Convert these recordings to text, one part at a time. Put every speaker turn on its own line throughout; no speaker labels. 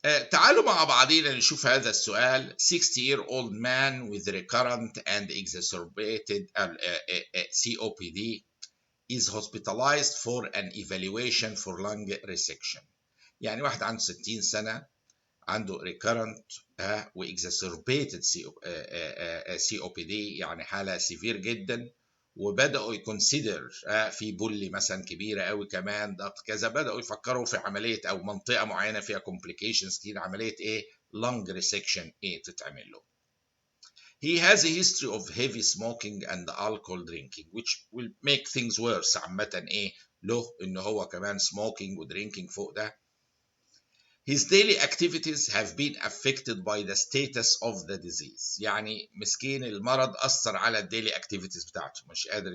تعالوا مع بعضينا نشوف هذا السؤال. 60-year-old man with recurrent and exacerbated COPD is hospitalized for an evaluation for lung resection. يعني واحد عنده 60 سنة عنده recurrent و exacerbated COPD، يعني حالة سيفير جدا، وبدأوا يكونسيدر في بولي مثلا كبيرة قوي كمان ضغط كذا، بدأوا يفكروا في عملية أو منطقة معينة فيها complications كتير، عملية إيه؟ lung resection إيه تتعمل له. He has a history of heavy smoking and alcohol drinking which will make things worse. عامة إيه له إن هو كمان smoking و drinking فوق ده. His daily activities have been affected by the status of the disease. يعني مسكين المرض أثر على الديلي activities بتاعته، مش قادر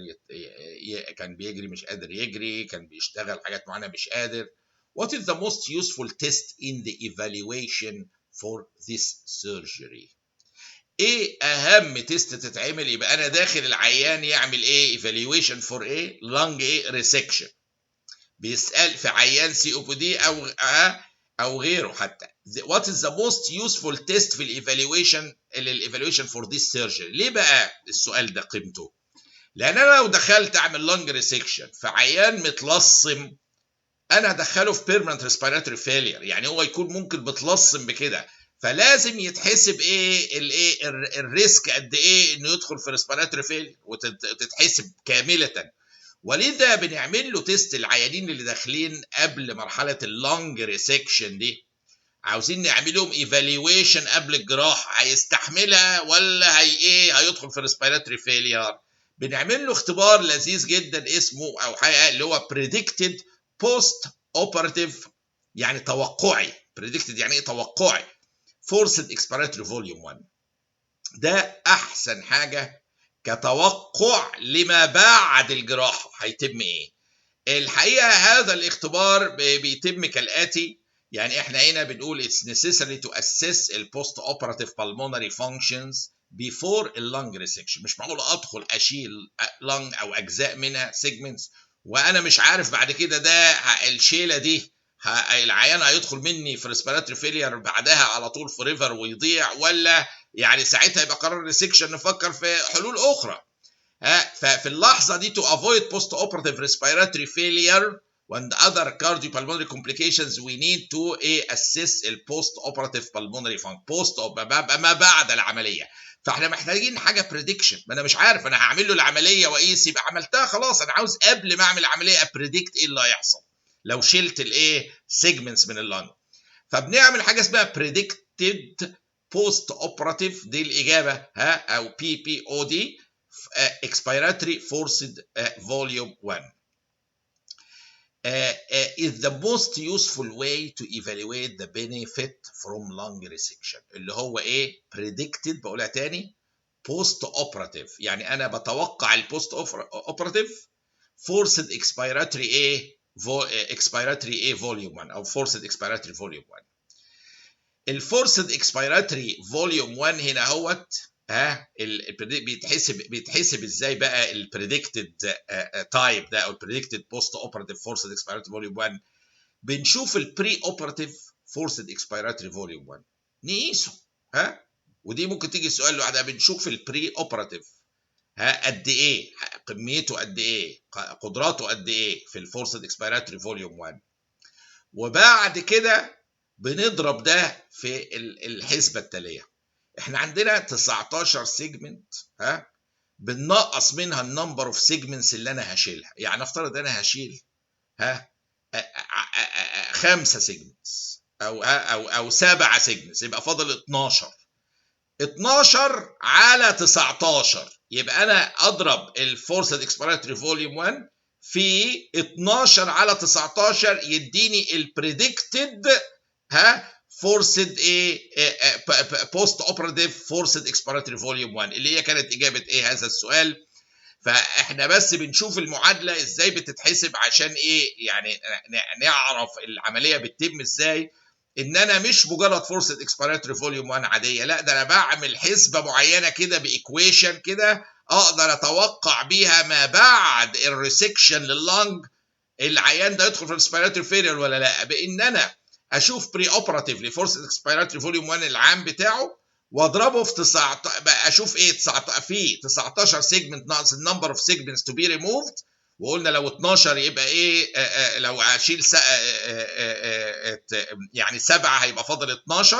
كان بيجري مش قادر يجري، كان بيشتغل حاجات معينة مش قادر. What is the most useful test in the evaluation for this surgery؟ ايه اهم تيست تتعمل؟ يبقى انا داخل العيان يعمل ايه؟ evaluation for ايه؟ lung ايه؟ resection. بيسأل في عيان COPD او غيره حتى. What is the most useful test في الايفالويشن for this surgery؟ ليه بقى السؤال ده قيمته؟ لان انا لو دخلت اعمل lung resection في عيان متلصم، انا ادخله في permanent respiratory failure، يعني هو يكون ممكن متلصم بكده، فلازم يتحسب ايه الايه الريسك قد ايه انه يدخل في respiratory failure وتتحسب كامله. ولذا بنعمل له تيست العيانين اللي داخلين قبل مرحله اللونج ريسكشن دي، عاوزين نعمل لهم ايفالويشن قبل الجراحه، هيستحملها ولا هيدخل في ريسبيراتوري فيلير. بنعمل له اختبار لذيذ جدا اسمه او حاجه اللي هو بريدكتد بوست اوبراتيف، يعني توقعي. بريدكتد يعني ايه؟ توقعي. فورسد اكسبيراتوري فوليوم 1 ده احسن حاجه كتوقع لما بعد الجراحه هيتم ايه. الحقيقه هذا الاختبار بيتم كالاتي. يعني احنا هنا بنقول it's necessary to assess the post-operative pulmonary functions before the lung resection. مش معقول ادخل اشيل lung او اجزاء منها segments وانا مش عارف بعد كده ده الشيله دي العيان هيدخل مني في respiratory failure بعدها على طول forever ويضيع، ولا يعني ساعتها يبقى قرار ريسكشن نفكر في حلول اخرى. ففي اللحظه دي to avoid post-operative respiratory failure and other cardiopulmonary complications we need to assess the post-operative pulmonary function ما بعد العمليه. فاحنا محتاجين حاجه بريدكشن، ما انا مش عارف انا هعمل له العمليه واقيس، يبقى عملتها خلاص، انا عاوز قبل ما اعمل العمليه ابريدكت ايه اللي هيحصل لو شلت الايه سيجمنتس من اللنج. فبنعمل حاجه اسمها بريدكتد بوست اوبراتيف، دي الاجابه او PPOD expiratory forced volume 1 is the most useful way to evaluate the benefit from lung resection. اللي هو ايه؟ predicted، بقولها تاني، post operative، يعني انا بتوقع البوست اوبراتيف forced expiratory ايه expiratory ايه volume 1 او forced expiratory volume 1. الفورسد اكسبيراتوري فوليوم 1 هنا اهوت بيتحسب ازاي بقى البريدكتد تايب ده او البريدكتد بوست اوبراتيف فورسد اكسبيراتوري فوليوم 1؟ بنشوف البري اوبراتيف فورسد اكسبيراتوري فوليوم 1 نقيسه ودي ممكن تيجي السؤال لوحدها. بنشوف البري اوبراتيف قد ايه، كميته قد ايه، قدراته قد ايه في الفورسد اكسبيراتوري فوليوم 1، وبعد كده بنضرب ده في الحسبه التاليه. احنا عندنا 19 سيجمنت، بننقص منها النمبر اوف سيجمنتس اللي انا هشيلها. يعني افترض انا هشيل 5 سيجمنتس او 7 سيجمنتس، يبقى فاضل 12 على 19، يبقى انا اضرب الفورسد اكسبيراتوري فوليوم 1 في 12 على 19 يديني البريدكتد فورسد بوست اوبراتيف فورسد اكسبيراتوري فوليوم 1 اللي هي كانت اجابه هذا السؤال. فاحنا بس بنشوف المعادله ازاي بتتحسب عشان يعني نعرف العمليه بتتم ازاي. ان انا مش مجرد فورسد اكسبيراتوري فوليوم 1 عاديه، لا، ده انا بعمل حسبه معينه كده بايكويشن كده اقدر اتوقع بيها ما بعد الريسكشن لللنج العيان ده يدخل في الريسبيراتوري فيلير ولا لا، بان انا اشوف بري اوبراتيفلي فورسد اكسبيراتوري فوليوم 1 العام بتاعه واضربه في 19، اشوف ايه 19 في 19 سيجمنت ناقص النمبر اوف سيجمنتس تو بي ريموفد، وقلنا لو 12 يبقى ايه، لو اشيل يعني 7 هيبقى فاضل 12،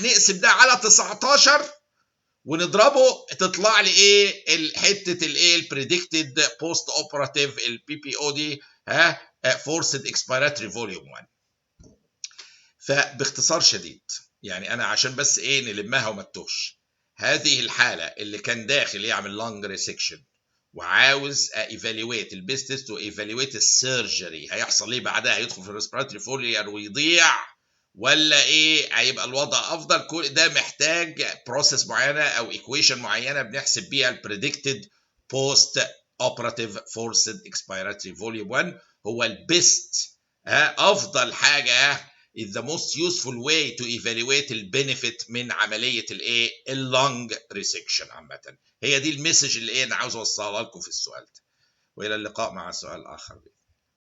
نقسم ده على 19 ونضربه تطلع لي ايه حته الايه البريدكتد بوست اوبراتيف البي بي او دي فورسد اكسبيراتوري فوليوم 1. فباختصار شديد يعني انا عشان بس ايه نلمها وما تتوهش، هذه الحاله اللي كان داخل يعمل لانج ريسكشن وعاوز ايفالويت البيست تيست وايفالويت السيرجري، هيحصل ايه بعدها؟ هيدخل في الريسبيراتوري فولير ويضيع ولا ايه هيبقى الوضع افضل؟ كل ده محتاج بروسيس معينه او ايكويشن معينه بنحسب بيها البريدكتد بوست اوبراتيف فورسد اكسبيراتوري فوليوم 1. هو البيست افضل حاجه is the most useful way to evaluate البنفيت من عمليه الايه اللونج ريسكشن عامه. هي دي المسج اللي انا عاوز اوصلها لكم في السؤال ده، والى اللقاء مع سؤال اخر.